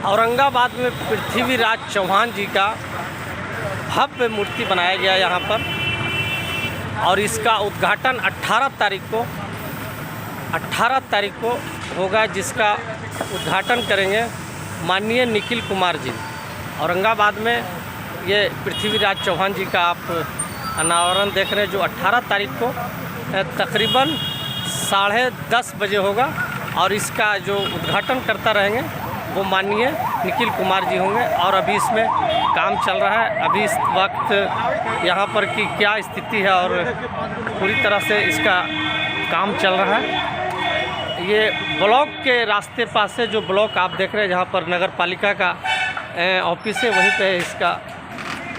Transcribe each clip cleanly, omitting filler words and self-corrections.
औरंगाबाद में पृथ्वीराज चौहान जी का भव्य मूर्ति बनाया गया यहाँ पर, और इसका उद्घाटन 18 तारीख को होगा, जिसका उद्घाटन करेंगे माननीय निखिल कुमार जी। औरंगाबाद में ये पृथ्वीराज चौहान जी का आप अनावरण देख रहे हैं, जो 18 तारीख को तकरीबन 10:30 बजे होगा, और इसका जो उद्घाटन करता रहेंगे वो माननीय निखिल कुमार जी होंगे। और अभी इसमें काम चल रहा है, अभी इस वक्त यहाँ पर की क्या स्थिति है और पूरी तरह से इसका काम चल रहा है। ये ब्लॉक के रास्ते पास से जो ब्लॉक आप देख रहे हैं, जहाँ पर नगर पालिका का ऑफिस है, वहीं पे इसका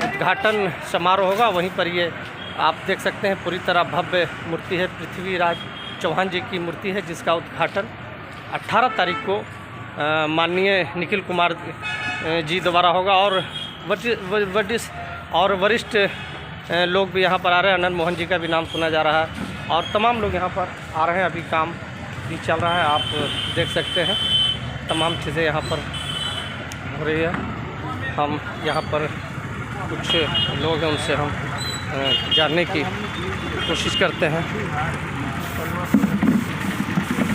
उद्घाटन समारोह होगा। वहीं पर ये आप देख सकते हैं पूरी तरह भव्य मूर्ति है, पृथ्वीराज चौहान जी की मूर्ति है, जिसका उद्घाटन 18 तारीख को माननीय निखिल कुमार जी द्वारा होगा। और वरिष्ठ लोग भी यहाँ पर आ रहे हैं, आनंद मोहन जी का भी नाम सुना जा रहा है, और तमाम लोग यहाँ पर आ रहे हैं। अभी काम भी चल रहा है, आप देख सकते हैं तमाम चीज़ें यहाँ पर हो रही है। हम यहाँ पर कुछ लोग हैं, उनसे हम जानने की कोशिश करते हैं।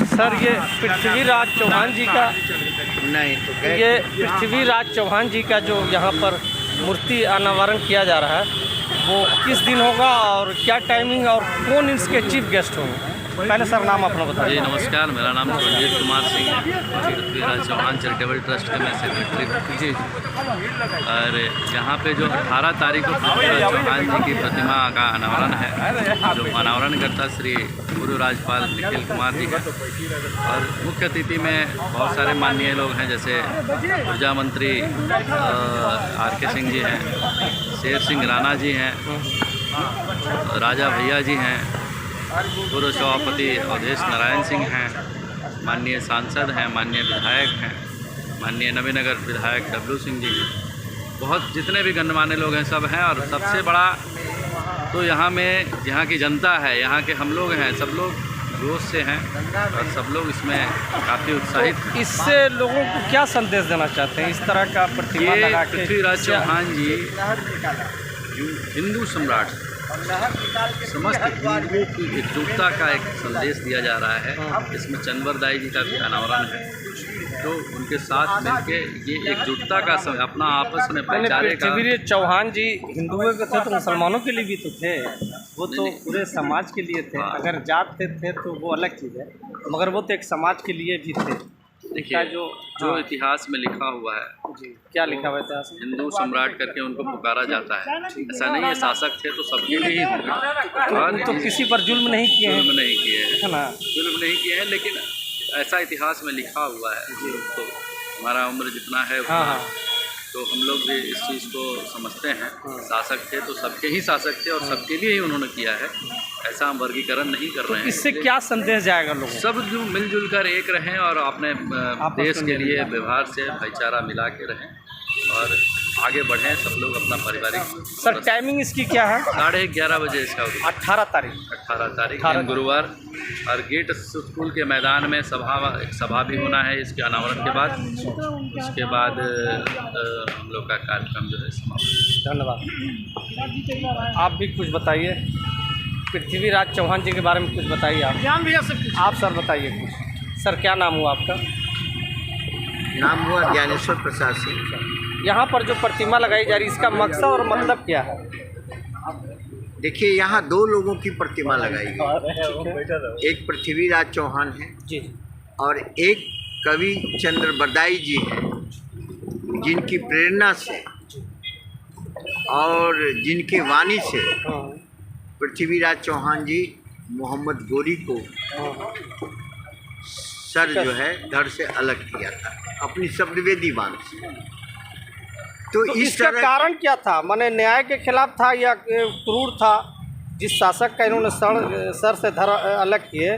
सर, ये पृथ्वीराज चौहान जी का ये पृथ्वीराज चौहान जी का जो यहाँ पर मूर्ति अनावरण किया जा रहा है, वो किस दिन होगा और क्या टाइमिंग और कौन इसके चीफ गेस्ट होंगे? पहले सर नाम अपना बताइए। जी नमस्कार, मेरा नाम रणजीत कुमार सिंह, पृथ्वीराज चौहान चैरिटेबल ट्रस्ट के मैं सेक्रेटरी। जी, और यहाँ पे जो 18 तारीख को पृथ्वीराज चौहान जी की प्रतिमा का अनावरण है, जो अनावरण करता श्री पूर्व राज्यपाल निखिल कुमार जी है, और मुख्य अतिथि में बहुत सारे माननीय लोग हैं, जैसे ऊर्जा मंत्री RK सिंह जी हैं, शेर सिंह राणा जी हैं, राजा भैया जी हैं, पूर्व सभापति अवधेश नारायण सिंह हैं, माननीय सांसद हैं, माननीय विधायक हैं, माननीय नवीनगर विधायक W सिंह जी हैं, बहुत जितने भी गणमान्य लोग हैं सब हैं। और सबसे बड़ा तो यहाँ की जनता है, यहाँ के हम लोग हैं, सब लोग जोश से हैं और सब लोग इसमें काफ़ी उत्साहित हैं। इससे लोगों को क्या संदेश देना चाहते हैं इस तरह का प्रतिमा लगा के? पृथ्वीराज चौहान जी हिंदू सम्राट, समस्त हिंदुओं की एकजुटता का एक संदेश दिया जा रहा है। इसमें चंद्रदाई जी का भी अनावरण है, तो उनके साथ मिलके ये एकजुटता का अपना आपस में भाईचारे का। पृथ्वीराज चौहान जी हिंदुओं के थे तो मुसलमानों के लिए भी तो थे, वो तो पूरे समाज के लिए थे। अगर जात थे तो वो अलग चीज़ है, मगर वो तो एक समाज के लिए भी थे। देखिए जो इतिहास में लिखा हुआ है, क्या लिखा हुआ है इतिहास में? हिंदू सम्राट करके उनको पुकारा जाता है। ऐसा नहीं है शासक थे तो सबके लिए ही होंगे, और तो किसी पर जुल्म नहीं किए हैं, जुल्म नहीं किए हैं, है ना, जुल्म नहीं किए हैं, लेकिन ऐसा इतिहास में लिखा हुआ है। तो हमारा उम्र जितना है तो हम लोग भी इस चीज़ को समझते हैं। शासक थे तो सबके ही शासक थे और सबके लिए ही उन्होंने किया है, ऐसा हम वर्गीकरण नहीं कर रहे हैं। इससे क्या संदेश जाएगा लोगों? सब जो मिलजुल कर एक रहें और अपने देश के लिए व्यवहार से भाईचारा मिला के रहें और आगे बढ़ें, सब लोग अपना पारिवारिक। सर टाइमिंग इसकी क्या है? 11:30 बजे इसका 18 तारीख गुरुवार, और गेट स्कूल के मैदान में सभा भी होना है इसके अनावरण के बाद। उसके बाद हम लोग का कार्यक्रम जो है समाप्त। धन्यवाद। आप भी कुछ बताइए, पृथ्वीराज चौहान जी के बारे में कुछ बताइए। आप सर बताइए कुछ। सर क्या नाम हुआ आपका? नाम हुआ ज्ञानेश्वर प्रसाद सिंह। यहाँ पर जो प्रतिमा लगाई जा रही है, इसका मकसद और मतलब क्या है? देखिए, यहाँ 2 लोगों की प्रतिमा लगाई गई, एक पृथ्वीराज चौहान है जी, और एक कवि चंद्र बरदाई जी हैं, जिनकी प्रेरणा से और जिनके वाणी से पृथ्वीराज चौहान जी मोहम्मद गोरी को सर जो है धड़ से अलग किया था अपनी शब्दवेदी बांध से। तो इसका कारण क्या था? माने न्याय के खिलाफ था या क्रूर था? जिस शासक का इन्होंने सर से धड़ अलग किए,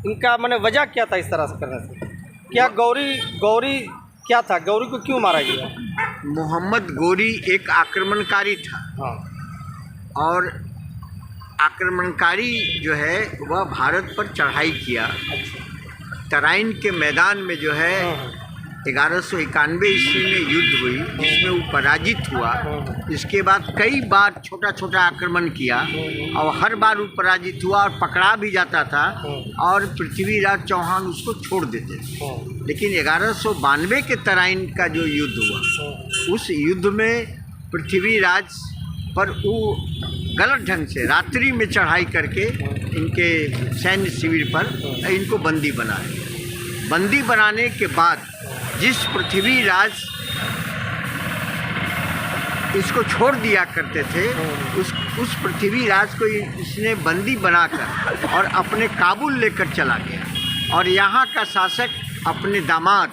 इनका माने वजह क्या था इस तरह से करने से? क्या गौरी क्या था? गौरी को क्यों मारा गया? मोहम्मद गोरी एक आक्रमणकारी था। और आक्रमणकारी जो है वह भारत पर चढ़ाई किया। तराइन के मैदान में जो है 1191 ईस्वी में युद्ध हुई, जिसमें वो पराजित हुआ। इसके बाद कई बार छोटा छोटा आक्रमण किया और हर बार वो पराजित हुआ और पकड़ा भी जाता था और पृथ्वीराज चौहान उसको छोड़ देते थे। लेकिन 1192 के तराइन का जो युद्ध हुआ, उस युद्ध में पृथ्वीराज पर वो गलत ढंग से रात्रि में चढ़ाई करके इनके सैन्य शिविर पर इनको बंदी बनाए। बंदी बनाने के बाद जिस पृथ्वीराज इसको छोड़ दिया करते थे, उस पृथ्वीराज को इसने बंदी बनाकर और अपने काबुल लेकर चला गया और यहाँ का शासक अपने दामाद।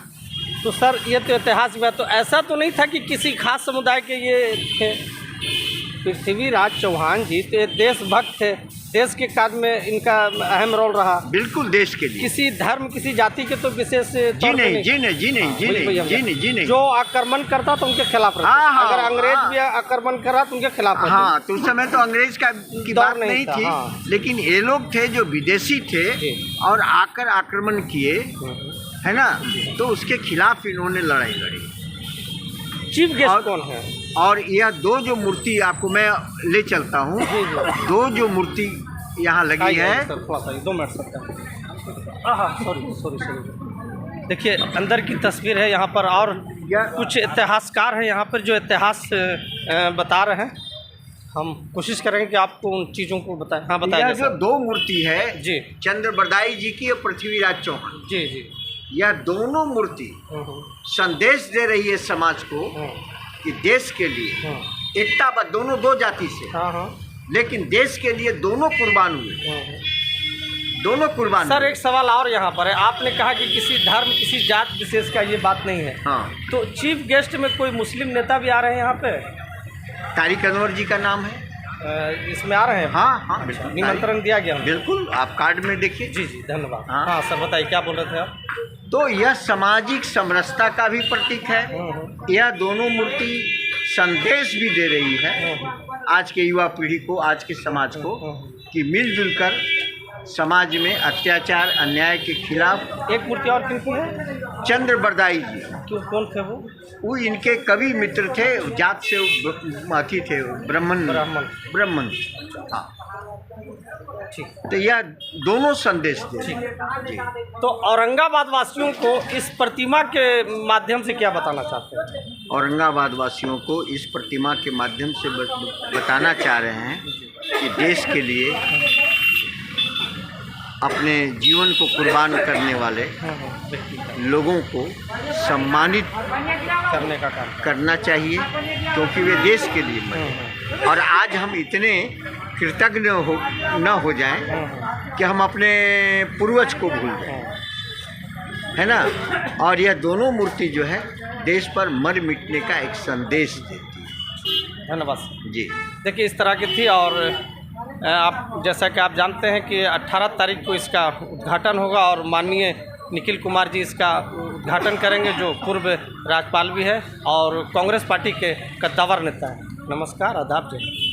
तो सर ये तो इतिहास में तो ऐसा तो नहीं था कि किसी खास समुदाय के ये थे? पृथ्वीराज चौहान जी तो देशभक्त थे, देश के कार्य में इनका अहम रोल रहा। बिल्कुल देश के लिए, किसी धर्म किसी जाति के तो विशेष जी नहीं। जो आक्रमण करता तो उनके खिलाफ रहते। हाँ, अगर अंग्रेज भी आक्रमण करा तो उनके खिलाफ रहते। हाँ, तो उस समय तो अंग्रेज की बात नहीं थी। हाँ। लेकिन ये लोग थे जो विदेशी थे और आकर आक्रमण किए, है ना, तो उसके खिलाफ इन्होंने लड़ाई लड़ी। चीफ गेस्ट कौन है? और यह दो जो मूर्ति आपको मैं ले चलता हूँ, दो जो मूर्ति यहाँ लगी है। थोड़ा सा 2 मिनट सकता। हाँ सॉरी। देखिए अंदर की तस्वीर है यहाँ पर, और कुछ इतिहासकार हैं यहाँ पर जो इतिहास बता रहे हैं। हम कोशिश करेंगे कि आपको उन चीज़ों को बताएं। हाँ बताएं। यह जो दो मूर्ति है जी, चंद्रबरदाई जी की और पृथ्वीराज चौहान जी, यह दोनों मूर्ति संदेश दे रही है समाज को कि देश के लिए एकता, दोनों दो जाति से, लेकिन देश के लिए दोनों कुर्बान हुए, दोनों कुर्बान। सर एक सवाल और यहाँ पर है, आपने कहा कि किसी धर्म किसी जात विशेष का ये बात नहीं है। हाँ, तो चीफ गेस्ट में कोई मुस्लिम नेता भी आ रहे हैं यहाँ पे? तारिक अनवर जी का नाम है इसमें आ रहे हैं। हाँ बिल्कुल, निमंत्रण दिया गया। बिल्कुल, आप कार्ड में देखिए। जी धन्यवाद। हाँ। हाँ सर बताइए क्या बोल रहे थे आप? तो यह सामाजिक समरसता का भी प्रतीक है। यह दोनों मूर्ति संदेश भी दे रही है आज के युवा पीढ़ी को, आज के समाज को, कि मिलजुल कर समाज में अत्याचार अन्याय के खिलाफ। एक मूर्ति और किनकी है? चंद्रबरदाई जी। क्यों, कौन थे वो? वो इनके कवि मित्र थे, जात से अथी थे, ब्राह्मण। हाँ ठीक। तो यह दोनों संदेश थे। ठीक। जी। तो औरंगाबाद वासियों को इस प्रतिमा के माध्यम से क्या बताना चाहते हैं? औरंगाबाद वासियों को इस प्रतिमा के माध्यम से बताना चाह रहे हैं कि देश के लिए अपने जीवन को कुर्बान करने वाले लोगों को सम्मानित करने का काम करना चाहिए, क्योंकि वे देश के लिए मरे। और आज हम इतने कृतज्ञ न हो जाएं कि हम अपने पूर्वज को भूल जाएं, है ना। और यह दोनों मूर्ति जो है देश पर मर मिटने का एक संदेश देती है। धन्यवाद जी। देखिए इस तरह की थी। और आप जैसा कि आप जानते हैं कि 18 तारीख को इसका उद्घाटन होगा और माननीय निखिल कुमार जी इसका उद्घाटन करेंगे, जो पूर्व राज्यपाल भी है और कांग्रेस पार्टी के कद्दावर नेता है। नमस्कार, आदाब, जय।